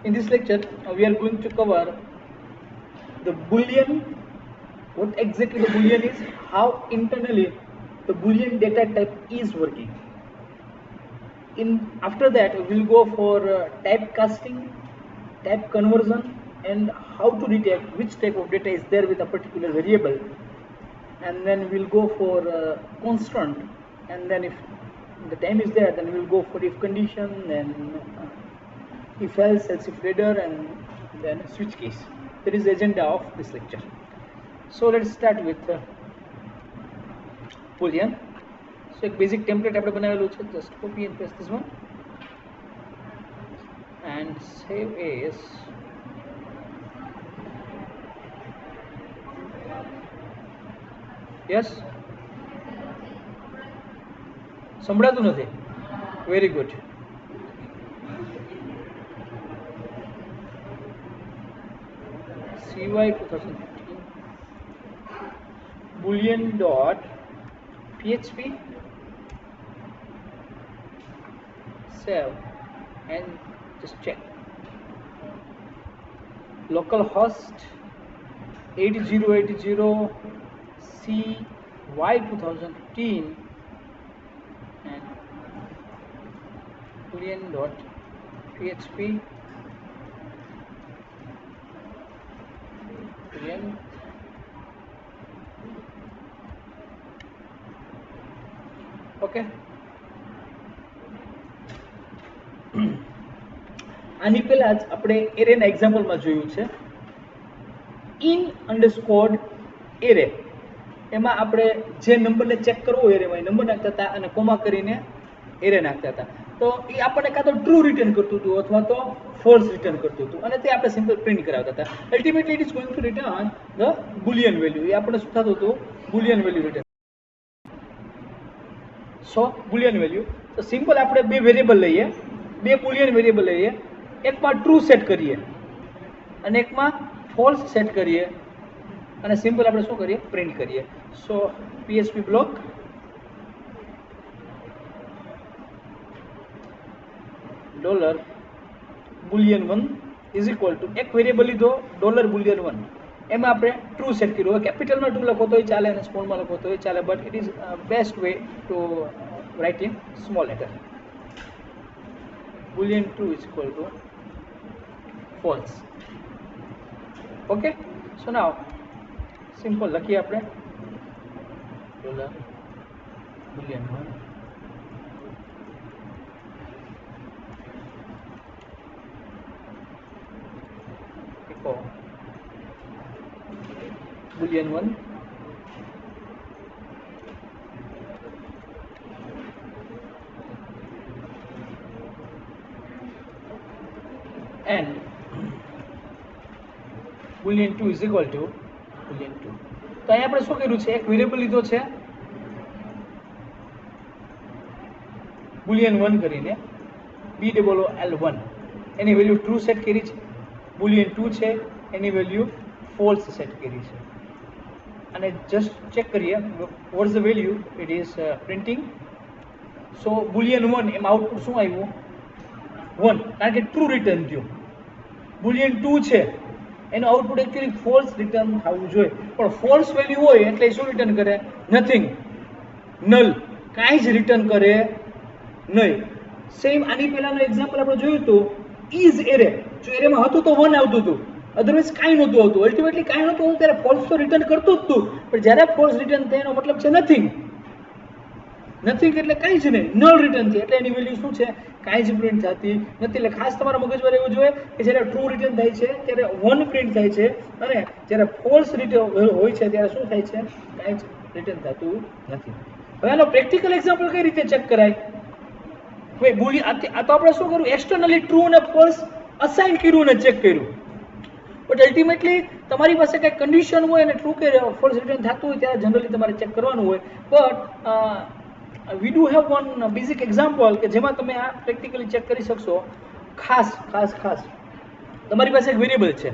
In this lecture, we are going to cover the Boolean, what exactly the Boolean is, how internally the Boolean data type is working. After that, we will go for typecasting, type conversion, and how to detect which type of data is there with a particular variable. And then we'll go for constant, and then if the time is there, then we'll go for if condition, then if else if header, and then switch case. That is the agenda of this lecture. So let's start with Boolean. So एक basic template આપણે બનાવેલું છે, just copy and paste this one and save as. Yes, સંભળાતું નથી. Very good. CY 2015 boolean dot php, save and just check. Localhost 8080 CY 2015 and boolean dot php boolean okay. આની પહેલા જ આપણે એરેના એક્ઝામ્પલમાં જોયું છે. ઇન અંડરસ્કોર એરે, એમાં આપણે જે નંબરને ચેક કરવો એરેમાં એ નંબર નાખતા હતા અને કોમા કરીને એરે નાખતા હતા. તો એ આપણને કાં તો ટ્રુ રિટર્ન કરતું હતું અથવા તો ફોલ્સ રિટર્ન કરતું હતું, અને તે આપણે સિમ્પલ પ્રિન્ટ કરાવતા હતા. Ultimately it is going to return the Boolean value. એ આપણે શું થતું હતું? Boolean value return. So Boolean value, તો સિમ્પલ આપણે બે વેરિયેબલ લઈએ, બે બુલિયન વેરિયેબલ લઈએ, એકમાં ટ્રુ સેટ કરીએ અને એકમાં ફોલ્સ સેટ કરીએ, અને સિમ્પલ આપણે શું કરીએ? પ્રિન્ટ કરીએ. સો PHP block dollar boolean1 is equal two એક વેરિયેબલ લીધો $boolean1, એમાં આપણે ટ્રુ સેટ કર્યું. હવે કેપિટલમાં ટ્રુ લખો તોય ચાલે અને સ્મોલમાં લખો તોય ચાલે, but it is best way to write in small letter. boolean2 is equal to false. Okay, so now simple લખીએ આપણે $boolean1 echo boolean1 and boolean2 is equal to boolean2. તો અહીંયા આપણે શું કર્યું છે? એક વેરિયેબલ લીધો છે boolean1 કરીને, BOOL1, એની વેલ્યુ ટ્રુ સેટ કરી છે. boolean2 છે એની વેલ્યુ ફોલ્સ સેટ કરી છે, અને જસ્ટ ચેક કરીએ what is the value. It is printing. So boolean1 એમાં આઉટપુટ શું આવ્યું? 1, કારણ કે ટ્રુ રિટર્ન થયું. boolean2 છે એનું આઉટપુટ એકચ્યુઅલી ફોલ્સ રિટર્ન થવું જોઈએ, પણ ફોલ્સ વેલ્યુ હોય એટલે શું રિટર્ન કરે? નથિંગ, નલ, કાંઈ જ રિટર્ન કરે નહીં. સેમ આની પહેલાનું એક્ઝામ્પલ આપણે જોયું હતું, ઇઝ એરે. જો એરેમાં હતું તો 1 આવતું હતું, અધરવાઇઝ કાંઈ નહોતું આવતું. અલ્ટિમેટલી કાંઈ નહોતું આવતું ત્યારે ફોલ્સ તો રિટર્ન કરતું જ હતું, પણ જ્યારે ફોલ્સ રિટર્ન થાય એનો મતલબ છે નથિંગ. નથિંગ એટલે કાંઈ જ નહીં, નલ રિટર્ન છે, એટલે એની વેલ્યુ શું છે? કાંઈ જ પ્રિન્ટ થતી નથી. એટલે ખાસ તમારા મગજમાં રહેવું જોઈએ કે જ્યારે ટ્રુ રિટર્ન થાય છે ત્યારે 1 પ્રિન્ટ થાય છે, અને જ્યારે ફોલ્સ રિટર્ન હોય છે ત્યારે શું થાય છે? કાંઈ જ રિટર્ન થતું નથી. હવે આનો પ્રેક્ટિકલ એક્ઝામ્પલ કઈ રીતે ચેક કરાય? ભાઈ બુલિયન આ તો આપણે શું કર્યું? એક્સટર્નલી ટ્રુ અને ફોલ્સ અસાઇન કર્યું અને ચેક કર્યું, બટ અલ્ટિમેટલી તમારી પાસે કંઈક કન્ડિશન હોય અને ટ્રુ કે ફોલ્સ રિટર્ન થતું હોય ત્યારે જનરલી તમારે ચેક કરવાનું હોય. But we do have one basic example કે જેમાં તમે આ પ્રેક્ટિકલી ચેક કરી શકશો. ખાસ તમારી પાસે એક વેરિયેબલ છે,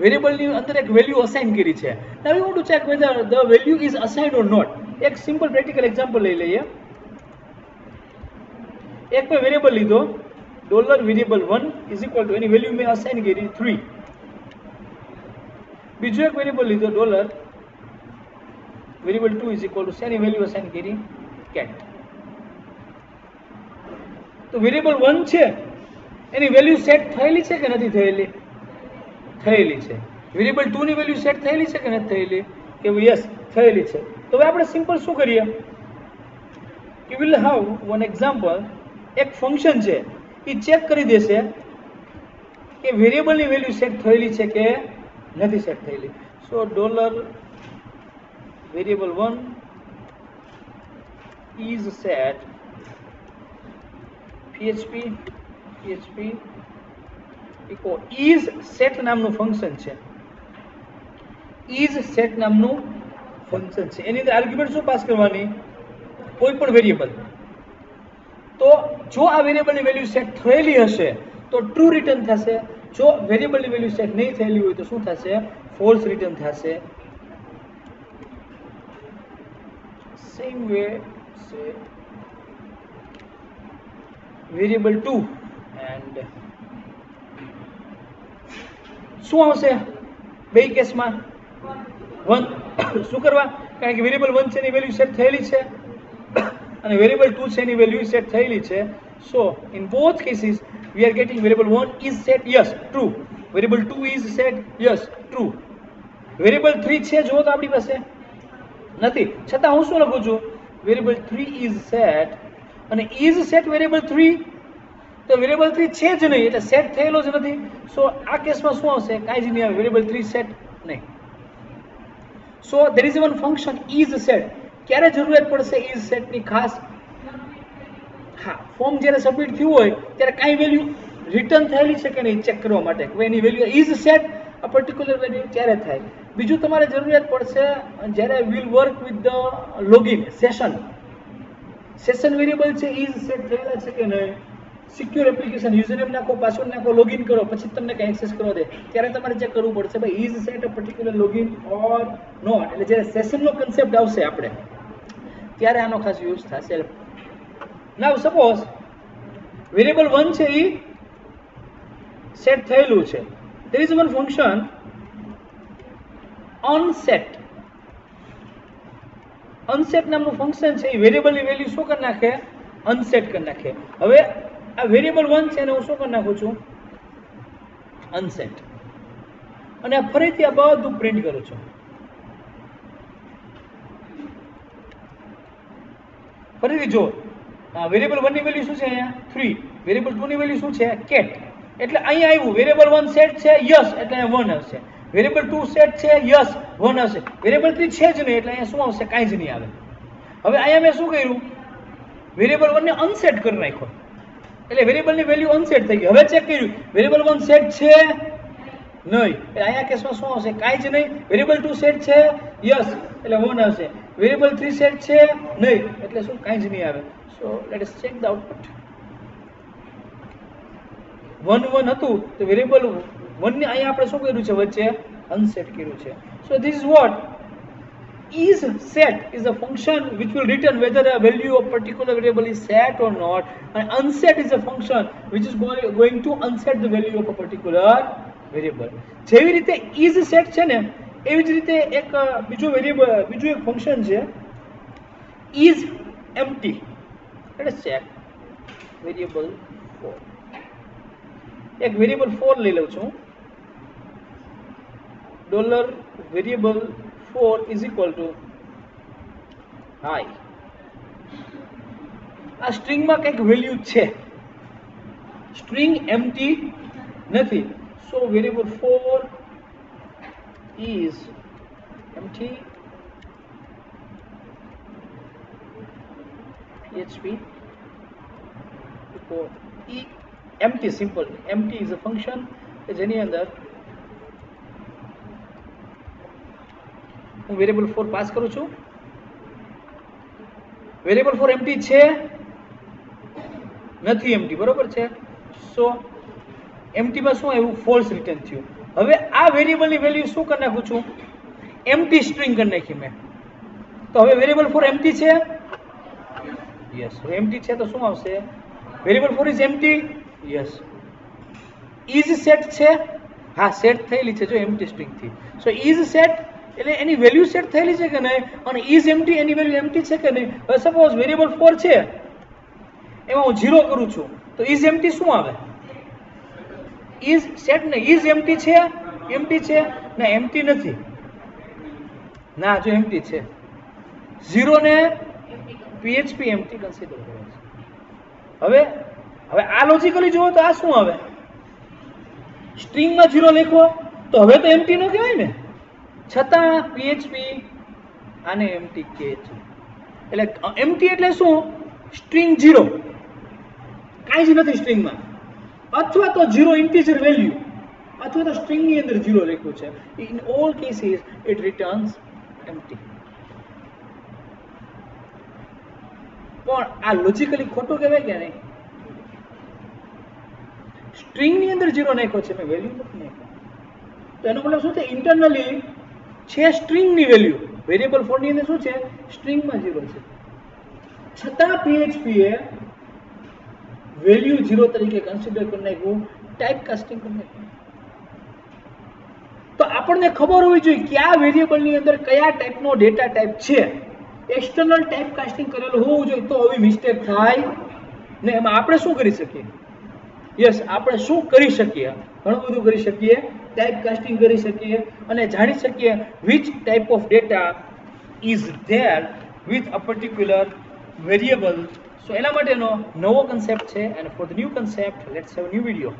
વેરિયેબલની અંદર એક વેલ્યુ અસાઇન કરી છે. Now you want to check whether the value is assigned or not. એક સિમ્પલ પ્રેક્ટિકલ એક્ઝામ્પલ લઈ લઈએ. એક મેં વેરિયેબલ લીધો dollar variable 1 is equal to એની વેલ્યુ મેં અસાઇન કરી 3. બીજો એક વેરિયેબલ લીધો dollar variable 2 is equal to શેની વેલ્યુ અસાઇન કરી કેટ. તો વેરિયેબલ 1 છે એની વેલ્યુ સેટ થયેલી છે કે નથી થયેલી? થયેલી છે. વેરિયેબલ 2 ની વેલ્યુ સેટ થયેલી છે કે નથી થયેલી? કે યસ થયેલી છે. તો હવે આપણે સિમ્પલ શું કરીએ, you will how one example. એક ફંક્શન છે એ ચેક કરી દેશે કે વેરિયેબલની વેલ્યુ સેટ થયેલી છે કે નથી સેટ થયેલી. So dollar variable 1 is set php echo is set નામનું ફંક્શન છે. ઇઝ સેટ નામનું ફંક્શન છે. એની અંદર આર્ગ્યુમેન્ટ શું પાસ કરવાની? કોઈ પણ વેરિયેબલ. તો જો આ વેરિયેબલની વેલ્યુ સેટ થયેલી હશે તો ટ્રુ રિટર્ન થશે. જો વેરિયેબલની વેલ્યુ સેટ નહીં થયેલી હોય તો શું થશે? ફોલ્સ રિટર્ન થશે. સેમ વે સે વેરિયેબલ 2 એન્ડ શું આવશે બે કેસમાં? 1. શું કરવા? કારણ કે વેરિયેબલ 1 છે એની વેલ્યુ સેટ થયેલી છે અને વેરિયેબલ 2 છે એની વેલ્યુ સેટ થયેલી છે. સો in both cases we are getting variable 1 is set yes true, variable 2 is set yes true. Variable 3 છે જો તો આપણી પાસે નથી, છતાં હું શું લખું છું? વેરિયેબલ 3 is set અને is set વેરિયેબલ 3, તો વેરિયેબલ 3 છે જ નહીં એટલે સેટ થયેલો જ નથી. સો આ કેસમાં શું આવશે? કાંઈ જ નહીં આવે. વેરિયેબલ 3 સેટ નહીં. સો there is one function is set. ક્યારે જરૂરિયાત પડશે is set ની ખાસ? હા, ફોર્મ જ્યારે સબમિટ થયું હોય ત્યારે કાંઈ વેલ્યુ રિટર્ન થયેલી છે કે નહીં ચેક કરવા માટે એની value is set a particular value ત્યારે થાય. બીજું તમારે જરૂરિયાત પડશે જ્યારે will work with the login session variable છે ઇઝ સેટ થયેલા છે કે નહીં. સિક્યોર એપ્લિકેશન યુઝરનેમ નાખો, પાસવર્ડ નાખો, લોગિન કરો, પછી તમને કંઈ એક્સેસ કરવા દે ત્યારે તમારે ચેક કરવું પડશે ભાઈ is set a particular login or not. એટલે જ્યારે સેશનનો કન્સેપ્ટ આવશે આપણે ત્યારે આનો ખાસ યુઝ થશે. નાઉ સપોઝ વેરિયેબલ 1 છે એ સેટ થયેલું છે. there is one function unset. unset નામનું ફંક્શન છે એ વેરિયેબલની વેલ્યુ શું કરી નાખે? અનસેટ કરી નાખે. હવે આ વેરિયેબલ 1 છે એને હું શું કરી નાખું છું? અનસેટ. અને આ ફરીથી આ બધું પ્રિન્ટ કરું છું. ફરીથી જો વેરિયેબલ 1 ની વેલ્યુ શું છે? અહીંયા 3. વેરિયેબલ 2 ની વેલ્યુ શું છે? કેટ. એટલે અહીંયા આવ્યું વેરિયેબલ 1 સેટ છે યસ એટલે અહીંયા 1 આવશે. વેરિયેબલ 2 સેટ છે યસ 1 આવશે. વેરિયેબલ 3 છે જ નહીં એટલે અહીંયા શું આવશે? કાંઈ જ નહીં આવે. હવે અહીંયા મેં શું કર્યું? વેરિયેબલ 1 ને અનસેટ કરી નાખ્યો એટલે વેરિયેબલની વેલ્યુ અનસેટ થઈ ગઈ. હવે ચેક કર્યું વેરિયેબલ 1 સેટ છે નહીં એટલે અહીંયા કેસમાં શું આવશે? કાંઈ જ નહીં. વેરિયેબલ 2 સેટ છે યસ એટલે 1 આવશે. વેરિયેબલ 3 સેટ છે નહીં એટલે શું? કાંઈ જ નહીં આવે. So let us check the output. 1 1 હતું તો વેરિયેબલ 1 ને અહીંયા આપણે શું કર્યું છે? વચ્ચે અનસેટ કર્યું છે. So this is what is set is a function which will return whether a value of particular variable is set or not, and unset is a function which is going to unset the value of a particular variable. જેવી રીતે is set છે ને એવી જ રીતે એક બીજું એક ફંક્શન છે is empty. let us check variable 4. એક વેરિયેબલ 4 લઈ લઉં છું. Dollar variable 4 is equal to hi. આ સ્ટ્રિંગમાં કંઈક વેલ્યુ છે, સ્ટ્રિંગ એમ્પ્ટી નથી. સો variable 4 is empty php empty simple. empty is a function કે જેની અંદર હું વેરિયેબલ 4 પાસ કરું છું. વેરિયેબલ 4 એમ્પ્ટી છે નથી? એમ્પ્ટી બરોબર છે. સો એમ્પ્ટીમાં શું આવ્યું? ફોલ્સ રિટર્ન થયું. હવે આ વેરિયેબલની વેલ્યુ શું કરી નાખું છું? એમ્પ્ટી સ્ટ્રિંગ કરી નાખી મેં. તો હવે વેરિયેબલ 4 એમ્પ્ટી છે યસ. એમ્પ્ટી છે તો શું આવશે? Variable 4 is empty yes is set છે, હા સેટ થયેલી છે જો એમ્પ્ટી સ્ટ્રિંગ થી. સો ઇઝ સેટ એટલે એની વેલ્યુ સેટ થયેલી છે કે નહીં, અને is empty any value empty છે કે નહીં. હવે સપોઝ વેરિયેબલ 4 છે એમાં હું 0 કરું છું તો ઇઝ એમ્પ્ટી શું આવે? ઇઝ સેટ ને ઇઝ એમ્પ્ટી છે, એમ્પ્ટી છે ના એમ્પ્ટી નથી, ના જો એમ્પ્ટી છે. 0 ને PHP એમ્પ્ટી કન્સિડર કરે છે. હવે હવે આ લોજિકલી જુઓ તો આ શું આવે? સ્ટ્રિંગમાં 0 લખો તો હવે તો એમ્પ્ટી નો કહેવાય ને, છતાં PHP આને એમ્પ્ટી કહે છે. એટલે એમ્પ્ટી એટલે શું? સ્ટ્રિંગ 0, કાંઈ જ નથી સ્ટ્રિંગમાં, અથવા તો 0 ઇન્ટીજર વેલ્યુ, અથવા તો સ્ટ્રિંગની અંદર 0 લખ્યું છે. In all cases it returns empty. પણ આ લોજિકલી ખોટું કહેવાય કે નહીં? સ્ટ્રિંગની અંદર 0 નાખ્યો છે, મેં વેલ્યુ નથી નાખ્યો, તો એનો મતલબ શું છે? ઇન્ટરનલી છે સ્ટ્રિંગની વેલ્યુ, વેરિયેબલ 4 ની અંદર શું છે? સ્ટ્રિંગમાં 0 છે, છતાં PHP એ વેલ્યુ 0 તરીકે કન્સિડર કરી નાખ્યું, ટાઈપ કાસ્ટિંગ કરી નાખ્યું. તો આપણને ખબર હોવી જોઈએ કે આ વેરિયેબલની અંદર કયા ટાઈપનો ડેટા ટાઈપ છે. એક્સટર્નલ ટાઈપ કાસ્ટિંગ કરેલું હોવું જોઈએ તો આવી મિસ્ટેક થાય ને. એમાં આપણે શું કરી શકીએ? યસ, આપણે શું કરી શકીએ? ઘણું બધું કરી શકીએ. ટાઈપ કાસ્ટિંગ કરી શકીએ અને જાણી શકીએ which type of data is there with a particular variable. So એના માટેનો નવો કન્સેપ્ટ છે, and for the new concept let's have a new video.